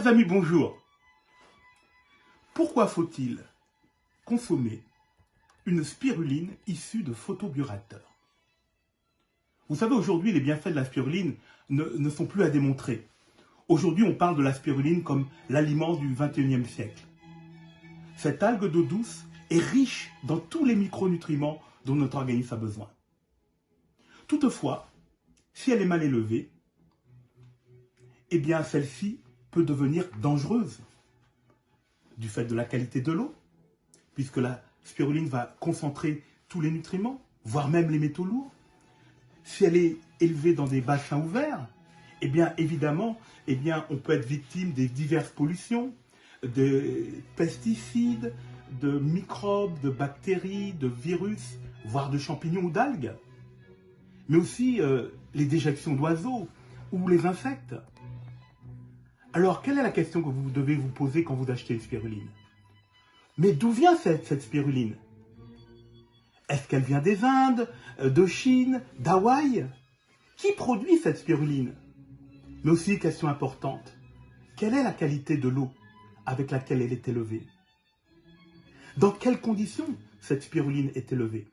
Chers amis, bonjour. Pourquoi faut-il consommer une spiruline issue de photobioréacteurs? Vous savez, aujourd'hui, les bienfaits de la spiruline ne sont plus à démontrer. Aujourd'hui, on parle de la spiruline comme l'aliment du XXIe siècle. Cette algue d'eau douce est riche dans tous les micronutriments dont notre organisme a besoin. Toutefois, si elle est mal élevée, eh bien celle-ci peut devenir dangereuse du fait de la qualité de l'eau, puisque la spiruline va concentrer tous les nutriments, voire même les métaux lourds. Si elle est élevée dans des bassins ouverts, eh bien évidemment, on peut être victime des diverses pollutions, de pesticides, de microbes, de bactéries, de virus, voire de champignons ou d'algues, mais aussi les déjections d'oiseaux ou les insectes. Alors, quelle est la question que vous devez vous poser quand vous achetez une spiruline? Mais d'où vient cette spiruline? Est-ce qu'elle vient des Indes, de Chine, d'Hawaï? Qui produit cette spiruline? Mais aussi, question importante, quelle est la qualité de l'eau avec laquelle elle est élevée? Dans quelles conditions cette spiruline est élevée?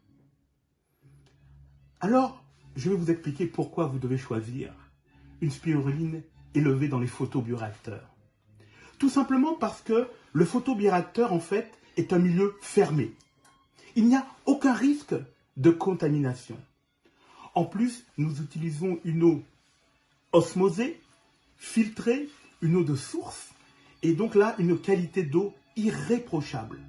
Alors, je vais vous expliquer pourquoi vous devez choisir une spiruline élevée dans les photobioréacteurs. Tout simplement parce que le photobioréacteur, en fait, est un milieu fermé. Il n'y a aucun risque de contamination. En plus, nous utilisons une eau osmosée, filtrée, une eau de source, et donc là, une qualité d'eau irréprochable.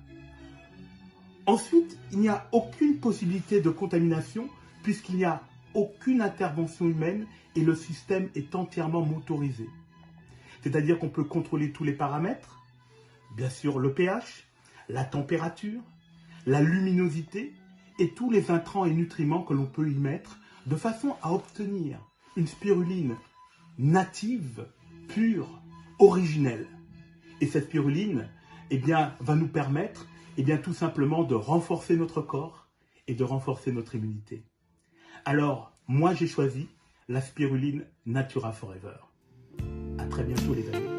Ensuite, il n'y a aucune possibilité de contamination puisqu'il n'y a aucune intervention humaine et le système est entièrement motorisé. C'est-à-dire qu'on peut contrôler tous les paramètres, bien sûr le pH, la température, la luminosité et tous les intrants et nutriments que l'on peut y mettre de façon à obtenir une spiruline native, pure, originelle. Et cette spiruline va nous permettre tout simplement de renforcer notre corps et de renforcer notre immunité. Alors, moi j'ai choisi la spiruline Natura Forever. À très bientôt les amis.